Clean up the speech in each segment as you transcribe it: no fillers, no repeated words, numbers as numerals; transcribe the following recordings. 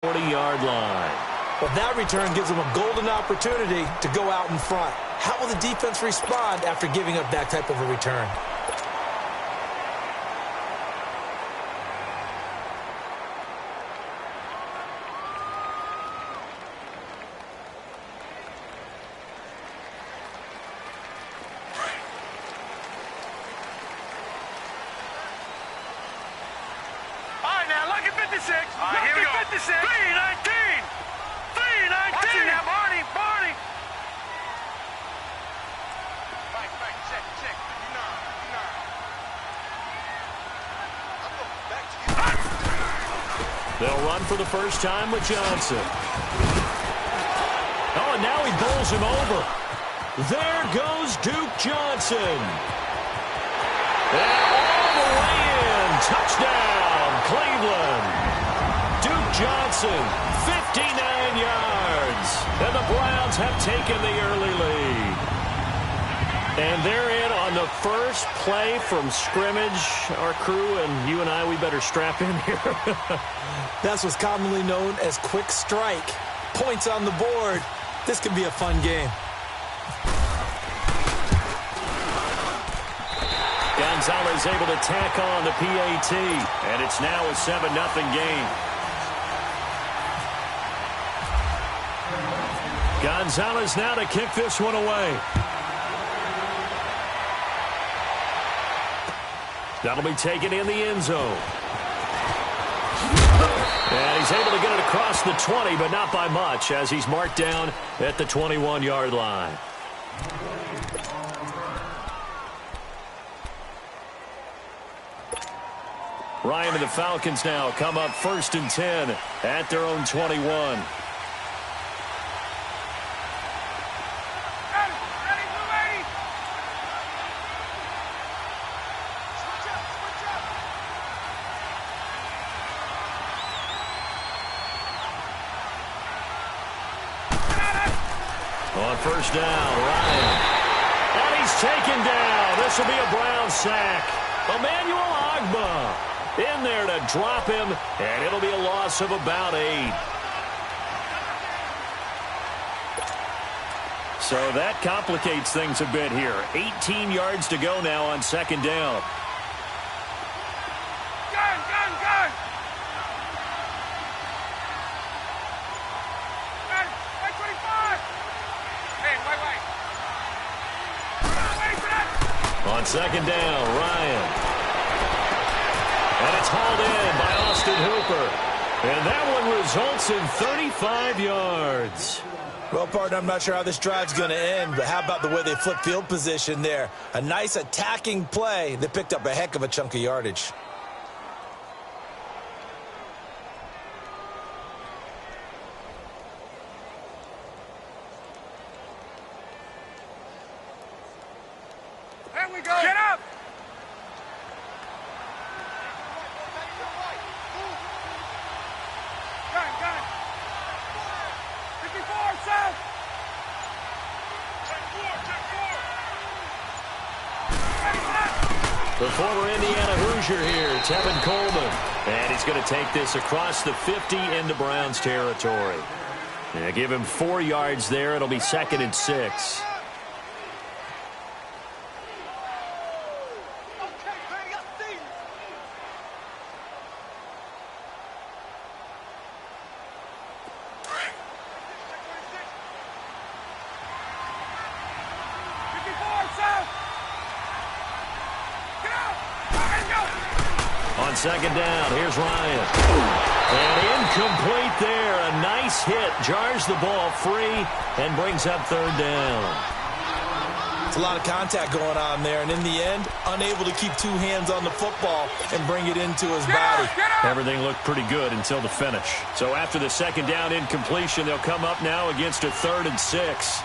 40-yard line. But that return gives them a golden opportunity to go out in front. How will the defense respond after giving up that type of a return? They'll run for the first time with Johnson. Oh, and now he bowls him over. There goes Duke Johnson. And all the way in. Touchdown, Cleveland. Duke Johnson, 59 yards. And the Browns have taken the early lead. And they're in on the first play from scrimmage. Our crew and you and I, we better strap in here. That's what's commonly known as quick strike. Points on the board. This could be a fun game. Gonzalez able to tack on the PAT. And it's now a 7-0 game. Gonzalez now to kick this one away. That'll be taken in the end zone. And he's able to get it across the 20, but not by much, as he's marked down at the 21-yard line. Ryan and the Falcons now come up 1st and 10 at their own 21. On first down, Ryan. And he's taken down. This will be a Brown sack. Emmanuel Ogbah in there to drop him, and it'll be a loss of about 8. So that complicates things a bit here. 18 yards to go now on 2nd down. On 2nd down, Ryan. And it's hauled in by Austin Hooper. And that one results in 35 yards. Well, partner, I'm not sure how this drive's going to end, but how about the way they flip field position there? A nice attacking play that picked up a heck of a chunk of yardage. The former Indiana Hoosier here, Tevin Coleman. And he's going to take this across the 50 into Browns territory. And give him 4 yards there. It'll be 2nd and 6. On 2nd down, here's Ryan. And incomplete there. A nice hit. Jars the ball free and brings up 3rd down. It's a lot of contact going on there, and in the end, unable to keep 2 hands on the football and bring it into his body. Everything looked pretty good until the finish. So after the 2nd down incompletion, they'll come up now against a 3rd and 6.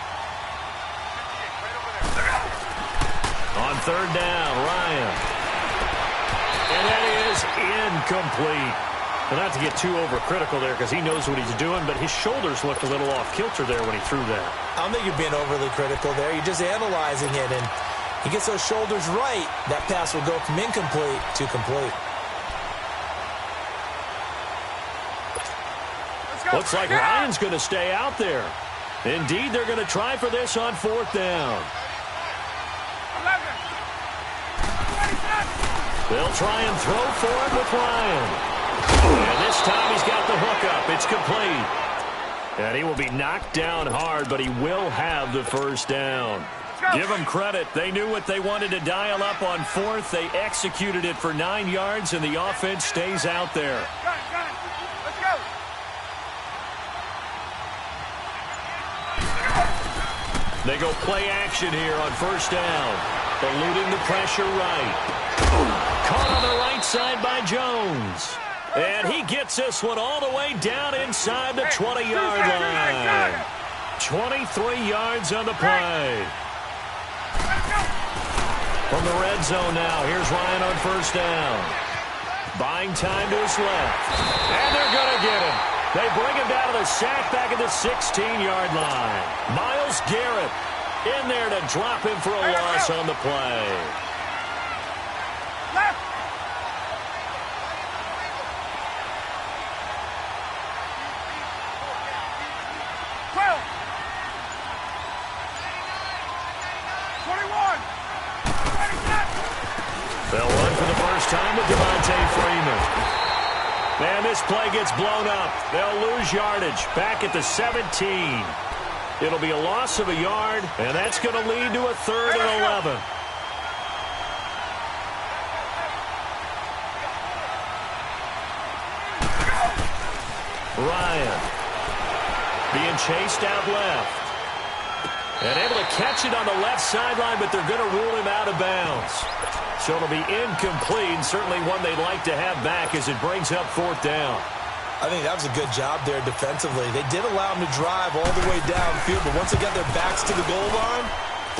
On 3rd down, Ryan. And that is incomplete. And not to get too overcritical there because he knows what he's doing, but his shoulders looked a little off-kilter there when he threw that. I don't think you're being overly critical there. You're just analyzing it, and he gets those shoulders right. That pass will go from incomplete to complete. Looks like Ryan's going to stay out there. Indeed, they're going to try for this on 4th down. They'll try and throw for it with Ryan. And this time he's got the hook up. It's complete. And he will be knocked down hard, but he will have the 1st down. Give them credit. They knew what they wanted to dial up on 4th. They executed it for 9 yards, and the offense stays out there. Let's go. They go play action here on 1st down. Eluding the pressure right. Caught on the right side by Jones. And he gets this one all the way down inside the 20-yard line. 23 yards on the play. From the red zone now, here's Ryan on 1st down. Buying time to his left. And they're going to get him. They bring him down to the sack back at the 16-yard line. Myles Garrett in there to drop him for a loss on the play. Left. They'll run for the first time with Devontae Freeman. Man, this play gets blown up. They'll lose yardage back at the 17. It'll be a loss of a yard, and that's going to lead to a 3rd and 11. Ryan being chased out left. And able to catch it on the left sideline, but they're going to rule him out of bounds. So it'll be incomplete, certainly one they'd like to have back as it brings up 4th down. I think that was a good job there defensively. They did allow him to drive all the way downfield, but once they got their backs to the goal line,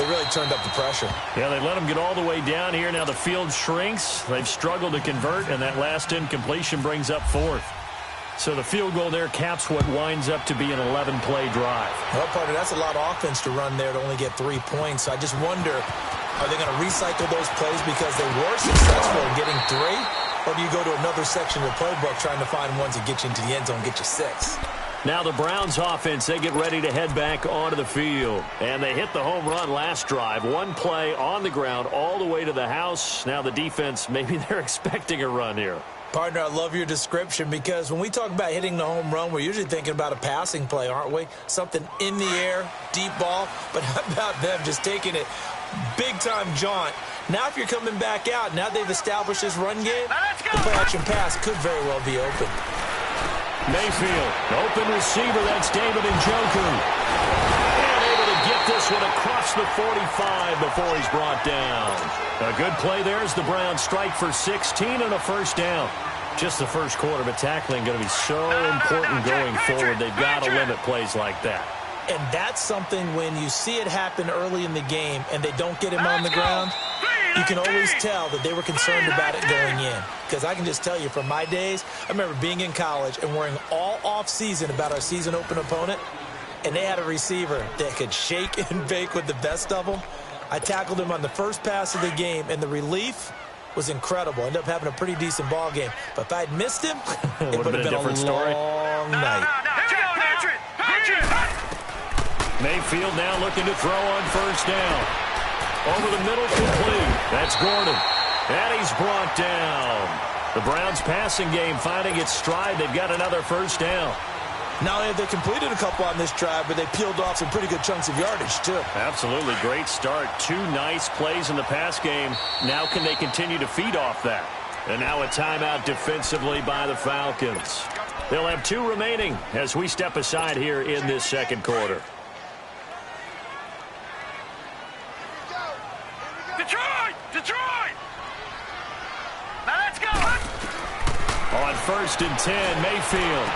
they really turned up the pressure. Yeah, they let him get all the way down here. Now the field shrinks. They've struggled to convert, and that last incompletion brings up 4th. So the field goal there caps what winds up to be an 11-play drive. Well, partner, that's a lot of offense to run there to only get 3 points. I just wonder, are they going to recycle those plays because they were successful in getting 3? Or do you go to another section of the playbook trying to find ones that get you into the end zone, get you 6? Now the Browns offense, they get ready to head back onto the field. And they hit the home run last drive. 1 play on the ground all the way to the house. Now the defense, maybe they're expecting a run here. Partner, I love your description because when we talk about hitting the home run, we're usually thinking about a passing play, aren't we? Something in the air, deep ball. But how about them just taking it big-time jaunt? Now if you're coming back out, now they've established this run game, the play-action pass could very well be open. Mayfield, open receiver, that's David Njoku. And able to get this one across the 45 before he's brought down. A good play there as the Browns strike for 16 and a 1st down. Just the first quarter, but tackling going to be so important going forward. They've got to limit plays like that. And that's something when you see it happen early in the game and they don't get him on the ground, you can always tell that they were concerned about it going in. Because I can just tell you from my days, I remember being in college and worrying all off-season about our season open opponent, and they had a receiver that could shake and bake with the best of them. I tackled him on the first pass of the game, and the relief was incredible. Ended up having a pretty decent ball game. But if I had missed him, it would have been a different story. Long night. Mayfield now looking to throw on 1st down. Over the middle, complete. That's Gordon. And he's brought down. The Browns passing game finding its stride. They've got another 1st down. Not only have they completed a couple on this drive, but they peeled off some pretty good chunks of yardage, too. Absolutely. Great start. 2 nice plays in the pass game. Now can they continue to feed off that? And now a timeout defensively by the Falcons. They'll have 2 remaining as we step aside here in this second quarter. Detroit! Now let's go! On 1st and 10, Mayfield.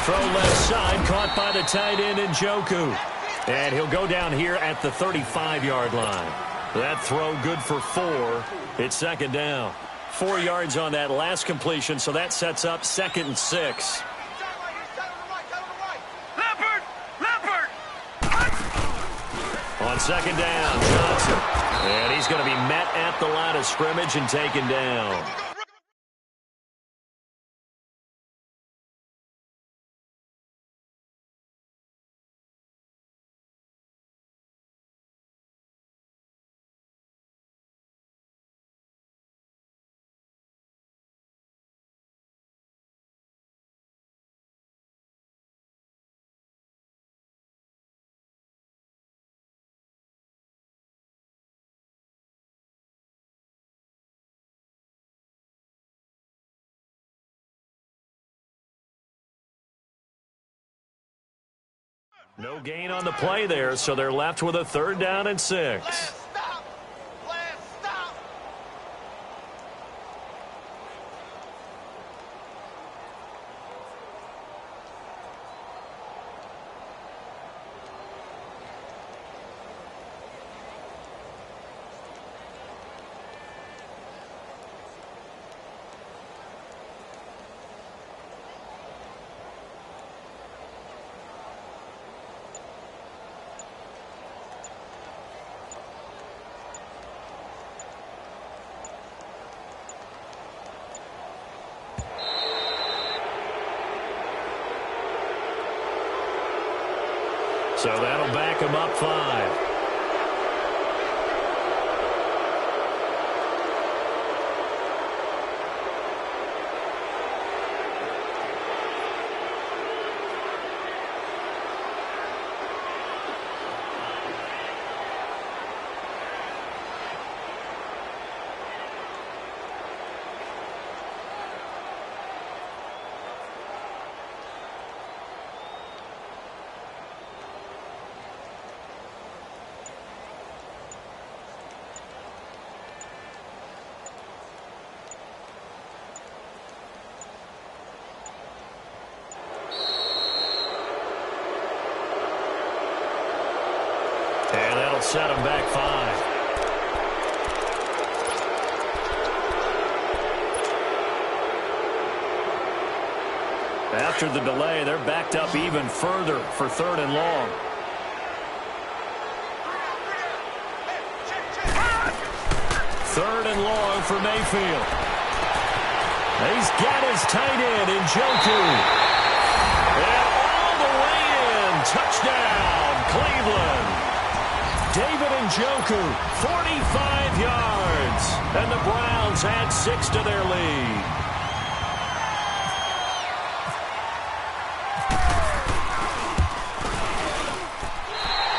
Throw left side, caught by the tight end Njoku. And he'll go down here at the 35-yard line. That throw good for 4. It's 2nd down. 4 yards on that last completion, so that sets up 2nd and 6. Leopard! On 2nd down, Johnson. And he's going to be met at the line of scrimmage and taken down. No gain on the play there, so they're left with a 3rd down and 6. Stop! Lance, stop! So that'll back him up 5. And that'll set him back 5. After the delay, they're backed up even further for 3rd and long. Third and long for Mayfield. He's got his tight end in Njoku. And all the way in. Touchdown, Cleveland. David Njoku, 45 yards. And the Browns add 6 to their lead.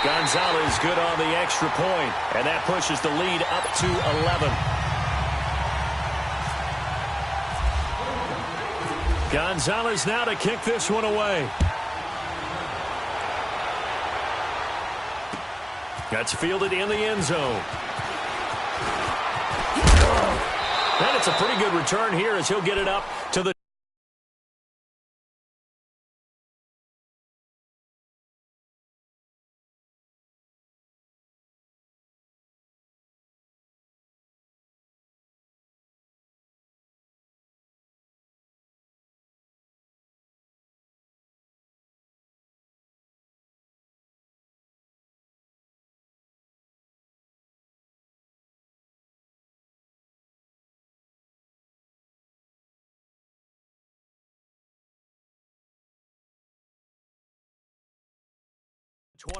Gonzalez good on the extra point, and that pushes the lead up to 11. Gonzalez now to kick this one away. That's fielded in the end zone. And it's a pretty good return here as he'll get it up to the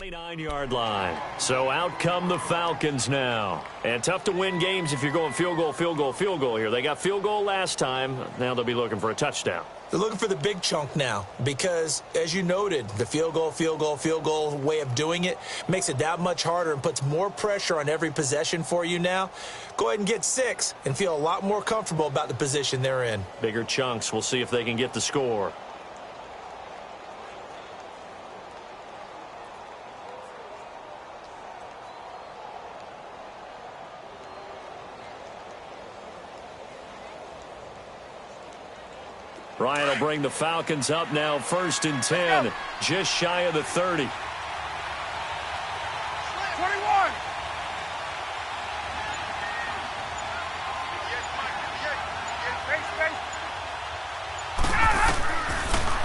.29-yard line. So out come the Falcons now. And tough to win games if you're going field goal, field goal, field goal here. They got field goal last time. Now they'll be looking for a touchdown. They're looking for the big chunk now because, as you noted, the field goal way of doing it makes it that much harder and puts more pressure on every possession for you now. Go ahead and get 6 and feel a lot more comfortable about the position they're in. Bigger chunks. We'll see if they can get the score. Ryan will bring the Falcons up now, 1st and 10, just shy of the 30. 21.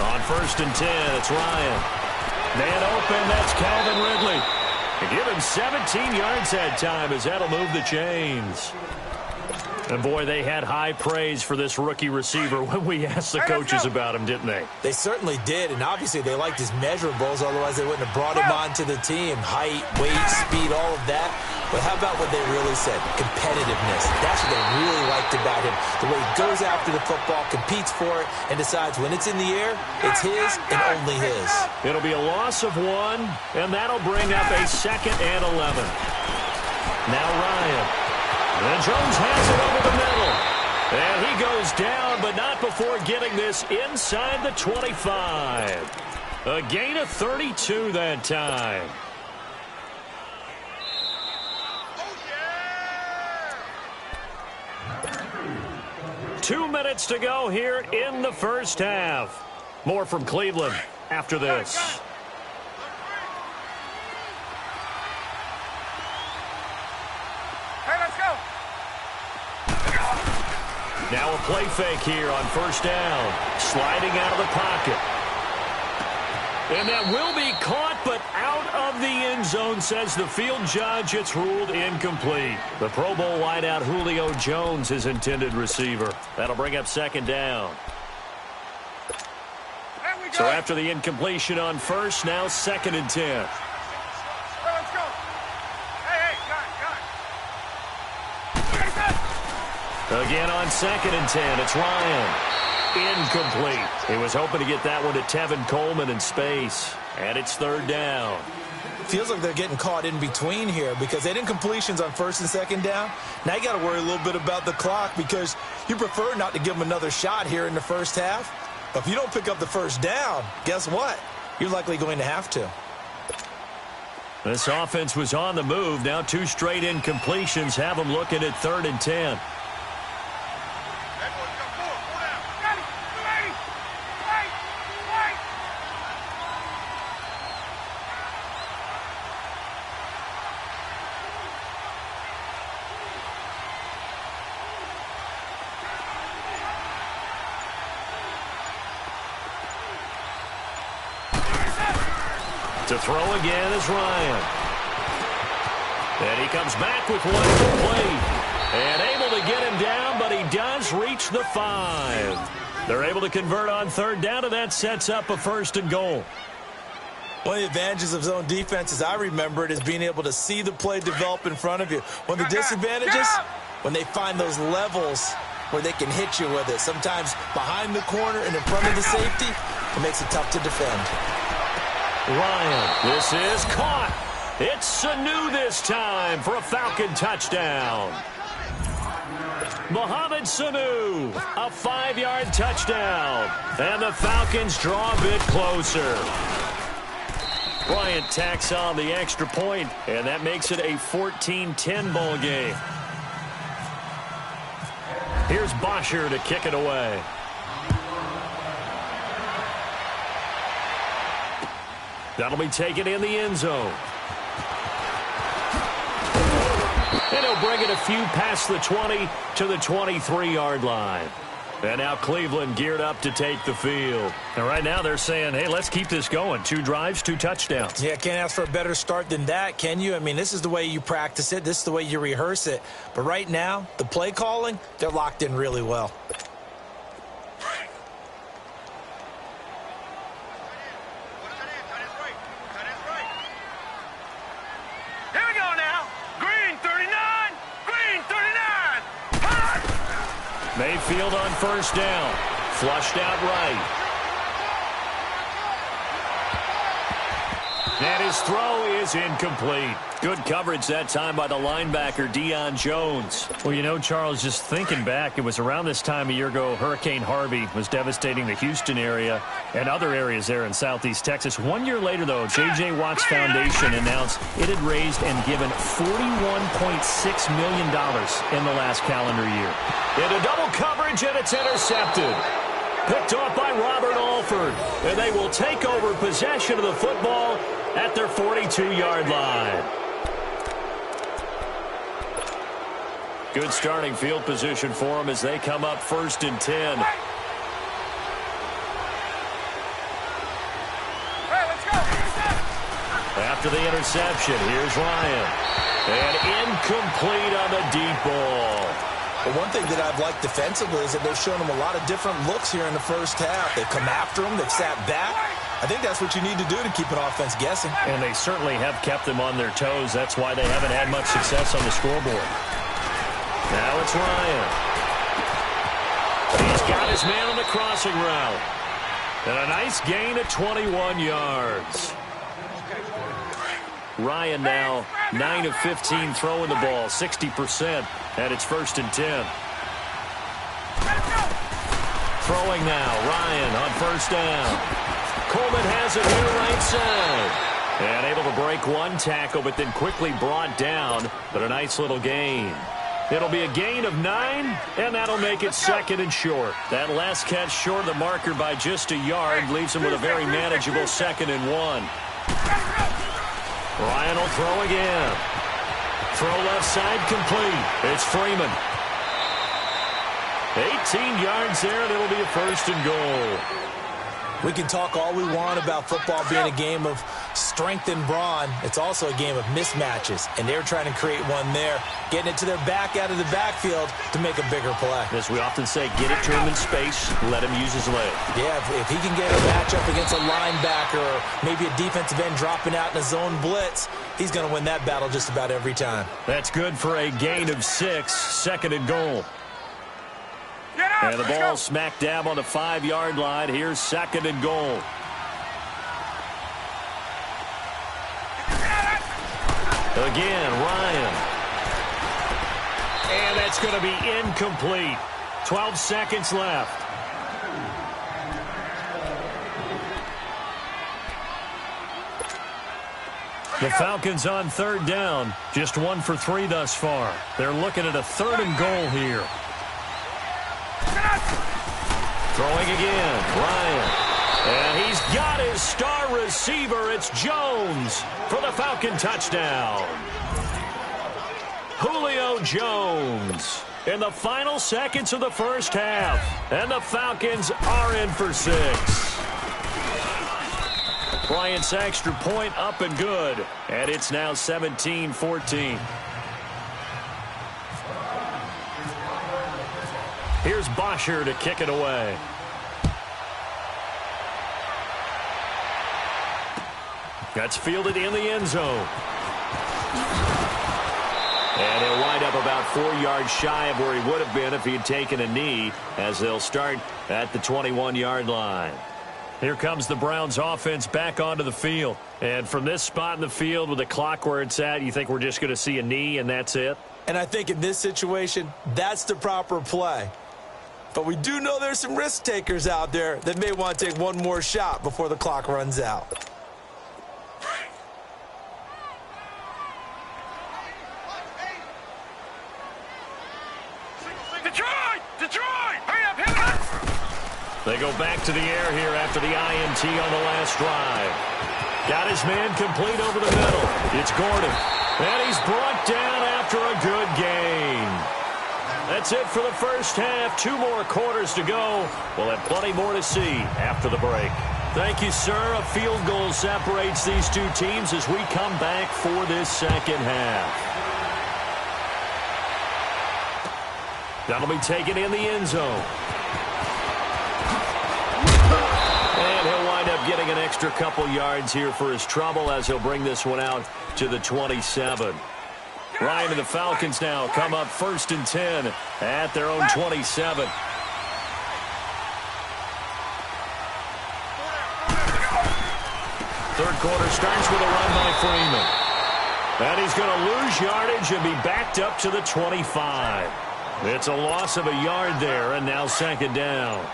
On 1st and 10, it's Ryan. Man open, that's Calvin Ridley. And give him 17 yards that time as that'll move the chains. And, boy, they had high praise for this rookie receiver when we asked the coaches about him, didn't they? They certainly did, and obviously they liked his measurables, otherwise they wouldn't have brought him onto the team. Height, weight, speed, all of that. But how about what they really said? Competitiveness. That's what they really liked about him. The way he goes after the football, competes for it, and decides when it's in the air, it's his and only his. It'll be a loss of 1, and that'll bring up a 2nd and 11. Now Ryan. And Jones has it over the middle. And he goes down, but not before getting this inside the 25. A gain of 32 that time. Oh, yeah! 2 minutes to go here in the first half. More from Cleveland after this. Hey, let's go! Now a play fake here on first down. Sliding out of the pocket. And that will be caught, but out of the end zone, says the field judge. It's ruled incomplete. The Pro Bowl wideout Julio Jones, his intended receiver. That'll bring up second down. There we go! So after the incompletion on first, now 2nd and 10. Hey, let's go! Hey, got it! Again on 2nd and 10, it's Ryan. Incomplete. He was hoping to get that one to Tevin Coleman in space. And it's 3rd down. Feels like they're getting caught in between here because they did incompletions on 1st and 2nd down. Now you got to worry a little bit about the clock because you prefer not to give them another shot here in the first half. But if you don't pick up the first down, guess what? You're likely going to have to. This offense was on the move. Now 2 straight incompletions have them looking at 3rd and 10. To throw again is Ryan. And he comes back with one complete. And able to get him down, but he does reach the 5. They're able to convert on 3rd down, and that sets up a 1st and goal. One of the advantages of zone defense, as I remember it, is being able to see the play develop in front of you. One of the disadvantages, when they find those levels where they can hit you with it. Sometimes behind the corner and in front of the safety, it makes it tough to defend. Ryan, this is caught. It's Sanu this time for a Falcon touchdown. Mohamed Sanu, a 5-yard touchdown. And the Falcons draw a bit closer. Bryant tacks on the extra point, and that makes it a 14-10 ball game. Here's Bosher to kick it away. That'll be taken in the end zone. And he'll bring it a few past the 20 to the 23-yard line. And now Cleveland geared up to take the field. And right now they're saying, hey, let's keep this going. 2 drives, 2 touchdowns. Yeah, can't ask for a better start than that, can you? I mean, this is the way you practice it. This is the way you rehearse it. But right now, the play calling, they're locked in really well. Mayfield on first down. Flushed out right. And his throw is incomplete. Good coverage that time by the linebacker, Deion Jones. Well, you know, Charles, just thinking back, it was around this time a year ago, Hurricane Harvey was devastating the Houston area and other areas there in southeast Texas. 1 year later, though, J.J. Watt's Foundation announced it had raised and given $41.6 million in the last calendar year. Into double coverage, and it's intercepted. Picked off by Robert Alford. And they will take over possession of the football at their 42-yard line. Good starting field position for them as they come up 1st and 10. After the interception, here's Ryan. And incomplete on the deep ball. But one thing that I've liked defensively is that they've shown them a lot of different looks here in the first half. They've come after them. They've sat back. I think that's what you need to do to keep an offense guessing. And they certainly have kept them on their toes. That's why they haven't had much success on the scoreboard. Now it's Ryan. He's got his man on the crossing route. And a nice gain of 21 yards. Ryan now 9 of 15 throwing the ball, 60%, and it's 1st and 10. Throwing now, Ryan on first down. Coleman has has it here right side. And able to break one tackle, but then quickly brought down. But a nice little gain. It'll be a gain of 9, and that'll make it second and short. That last catch short of the marker by just a yard leaves him with a very manageable 2nd and 1. Ryan will throw again. Throw left side complete. It's Freeman. 18 yards there, and it'll be a 1st and goal. We can talk all we want about football being a game of strength and brawn. It's also a game of mismatches, and they're trying to create one there, getting it to their back out of the backfield to make a bigger play. As we often say, get it to him in space, let him use his leg. Yeah, if he can get a matchup against a linebacker or maybe a defensive end dropping out in a zone blitz, he's going to win that battle just about every time. That's good for a gain of 6, 2nd and goal. And the ball smack dab on the 5-yard line. Here's 2nd and goal. Again, Ryan. And that's going to be incomplete. 12 seconds left. The Falcons on 3rd down. Just 1 for 3 thus far. They're looking at a 3rd and goal here. Throwing again, Ryan. And he's got his star receiver. It's Jones for the Falcon touchdown. Julio Jones in the final seconds of the first half. And the Falcons are in for 6. Bryant's extra point up and good. And it's now 17-14. Here's Bosher to kick it away. That's fielded in the end zone. And he'll wind up about 4 yards shy of where he would have been if he had taken a knee, as they'll start at the 21-yard line. Here comes the Browns offense back onto the field. And from this spot in the field with the clock where it's at, you think we're just going to see a knee and that's it? And I think in this situation, that's the proper play. But we do know there's some risk takers out there that may want to take one more shot before the clock runs out. Detroit! Hurry up, hit it! They go back to the air here after the INT on the last drive. Got his man complete over the middle. It's Gordon. And he's brought down after a good gain. That's it for the first half. 2 more quarters to go. We'll have plenty more to see after the break. Thank you, sir. A field goal separates these two teams as we come back for this second half. That'll be taken in the end zone. And he'll wind up getting an extra couple yards here for his trouble as he'll bring this one out to the 27. Ryan and the Falcons now come up 1st and 10 at their own 27. Third quarter starts with a run by Freeman. And he's going to lose yardage and be backed up to the 25. It's a loss of a yard there, and now 2nd down.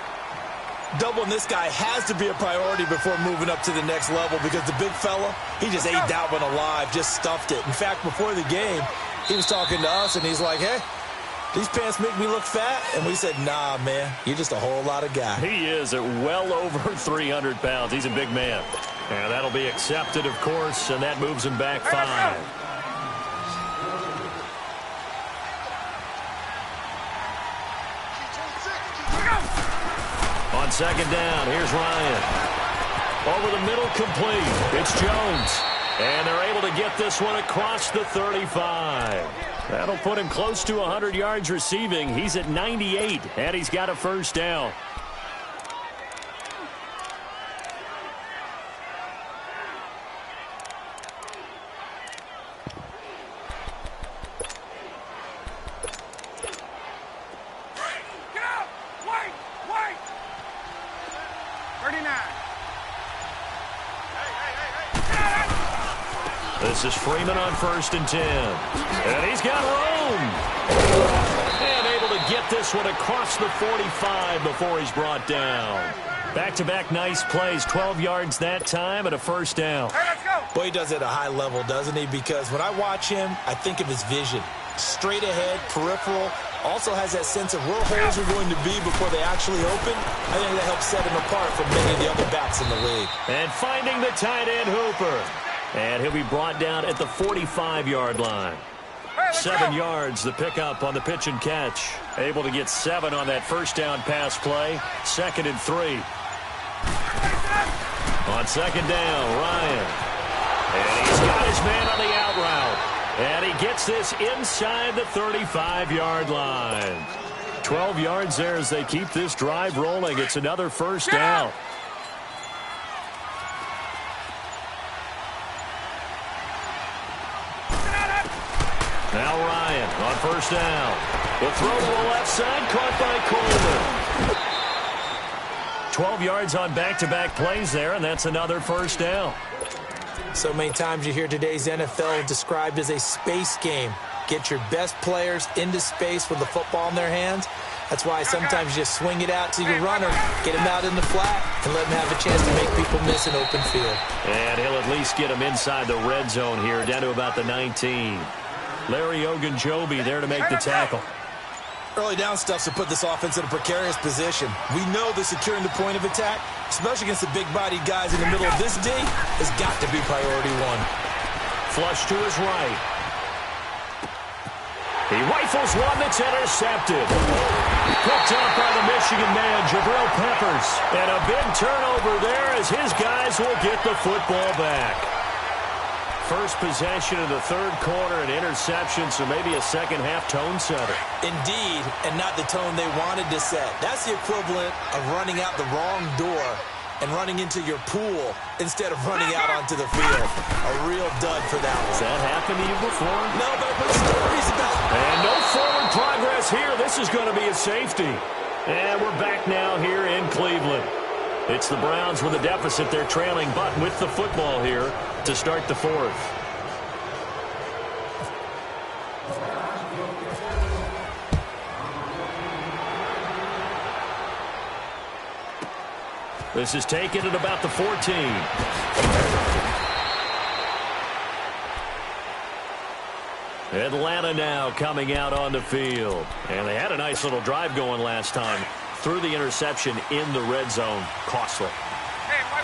Doubling this guy has to be a priority before moving up to the next level because the big fella, he just ate that one alive, just stuffed it. In fact, before the game, he was talking to us, and he's like, hey, these pants make me look fat. And we said, nah, man, you're just a whole lot of guy. He is at well over 300 pounds. He's a big man. And that'll be accepted, of course, and that moves him back 5. On 2nd down, here's Ryan. Over the middle, complete. It's Jones. And they're able to get this one across the 35. That'll put him close to 100 yards receiving. He's at 98, and he's got a 1st down. This is Freeman on 1st and 10. And he's got room. And able to get this one across the 45 before he's brought down. Back-to-back nice plays, 12 yards that time and a first down. Hey, let's go. Boy, he does it at a high level, doesn't he? Because when I watch him, I think of his vision. Straight ahead, peripheral, also has that sense of where holes are going to be before they actually open. I think that helps set him apart from many of the other backs in the league. And finding the tight end Hooper. And he'll be brought down at the 45-yard line. 7 yards, the pickup on the pitch and catch. Able to get 7 on that first down pass play. 2nd and 3. On 2nd down, Ryan. And he's got his man on the out route. And he gets this inside the 35-yard line. 12 yards there as they keep this drive rolling. It's another first down. Now Ryan on first down. The throw to the left side, caught by Coleman. 12 yards on back-to-back plays there, and that's another first down. So many times you hear today's NFL described as a space game. Get your best players into space with the football in their hands. That's why sometimes you just swing it out to your runner, get him out in the flat, and let him have a chance to make people miss an open field. And he'll at least get him inside the red zone here, down to about the 19. Larry Ogunjobi there to make the tackle. Early down stuff to put this offense in a precarious position. We know that securing the point of attack, especially against the big-bodied guys in the middle of this D, has got to be priority one. Flush to his right. He rifles one that's intercepted. Picked up by the Michigan man, Jabril Peppers. And a big turnover there as his guys will get the football back. First possession of the third quarter, an interception, so maybe a second-half tone setter. Indeed, and not the tone they wanted to set. That's the equivalent of running out the wrong door and running into your pool instead of running out onto the field. A real dud for that one. Has that happened to you before? No, but I've heard stories about it. And no forward progress here. This is going to be a safety. And we're back now here in Cleveland. It's the Browns with a deficit. They're trailing, but with the football here to start the fourth. This is taken at about the 14. Atlanta now coming out on the field. And they had a nice little drive going last time. Threw the interception in the red zone. Costly.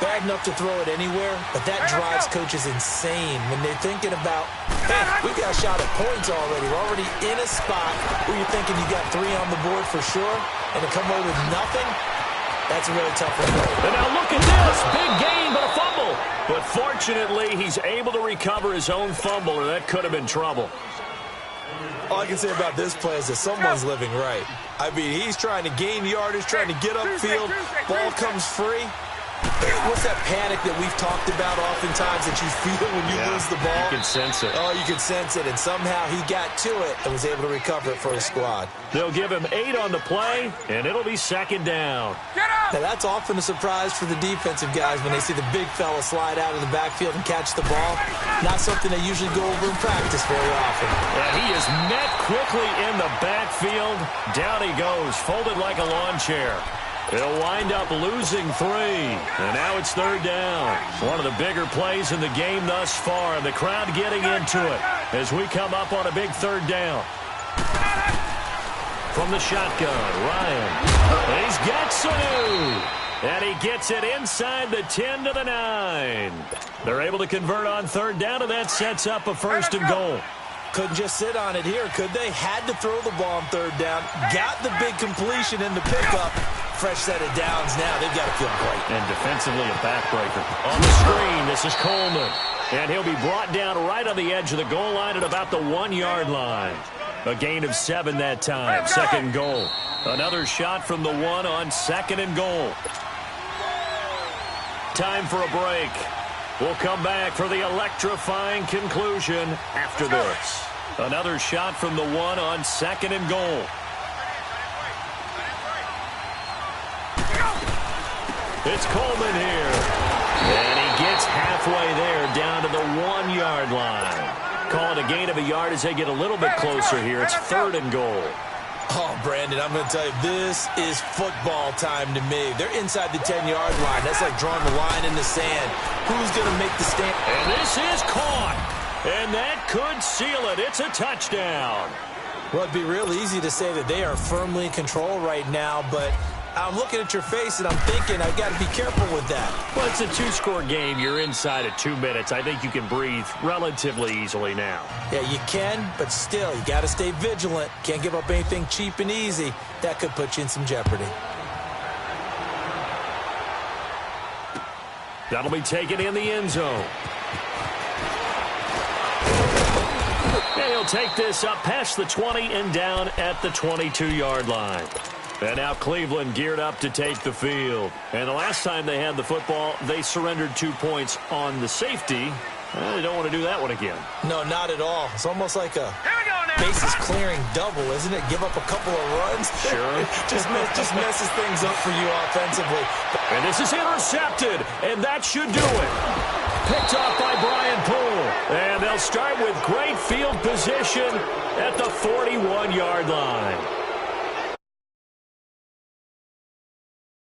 Bad enough to throw it anywhere, but that drives coaches insane when they're thinking about, hey, we've got a shot at points already. We're already in a spot where you're thinking you got 3 on the board for sure, and to come away with nothing, that's a really tough one. And now look at this. Big gain, but a fumble. But fortunately, he's able to recover his own fumble, or that could have been trouble. All I can say about this play is that someone's living right. I mean, he's trying to gain yardage, trying to get upfield. Ball comes free. What's that panic that we've talked about oftentimes that you feel when you lose the ball? You can sense it. Oh, you can sense it, and somehow he got to it and was able to recover it for his squad. They'll give him 8 on the play, and it'll be second down. Now, that's often a surprise for the defensive guys when they see the big fella slide out of the backfield and catch the ball. Not something they usually go over in practice very often. And he is met quickly in the backfield. Down he goes, folded like a lawn chair. He'll wind up losing 3. And now it's third down. One of the bigger plays in the game thus far. And the crowd getting into it as we come up on a big third down. From the shotgun, Ryan. And he's got Sanu. And he gets it inside the 10 to the 9. They're able to convert on third down, and that sets up a first and goal. Couldn't just sit on it here, could they? Had to throw the ball on third down. Got the big completion in the pickup. Fresh set of downs now. They've got to feel great. And defensively a backbreaker. On the screen, this is Coleman. And he'll be brought down right on the edge of the goal line at about the 1-yard line. A gain of 7 that time. Second goal. Another shot from the 1 on second and goal. Time for a break. We'll come back for the electrifying conclusion after this. Another shot from the 1 on second and goal. It's Coleman here. And he gets halfway there down to the 1-yard line. Call it a gain of a yard as they get a little bit closer here. It's third and goal. Oh, Brandon, I'm going to tell you, this is football time to me. They're inside the 10-yard line. That's like drawing the line in the sand. Who's going to make the stand? And this is caught. And that could seal it. It's a touchdown. Well, it'd be real easy to say that they are firmly in control right now, but I'm looking at your face and I'm thinking I've got to be careful with that. Well, it's a two-score game. You're inside at 2 minutes. I think you can breathe relatively easily now. Yeah, you can, but still, you got to stay vigilant. Can't give up anything cheap and easy. That could put you in some jeopardy. That'll be taken in the end zone. And he'll take this up past the 20 and down at the 22-yard line. And now Cleveland geared up to take the field. And the last time they had the football, they surrendered 2 points on the safety. They don't want to do that one again. No, not at all. It's almost like a bases clearing double, isn't it? Give up a couple of runs. Sure. just messes things up for you offensively. And this is intercepted, and that should do it. Picked off by Brian Poole. And they'll start with great field position at the 41-yard line.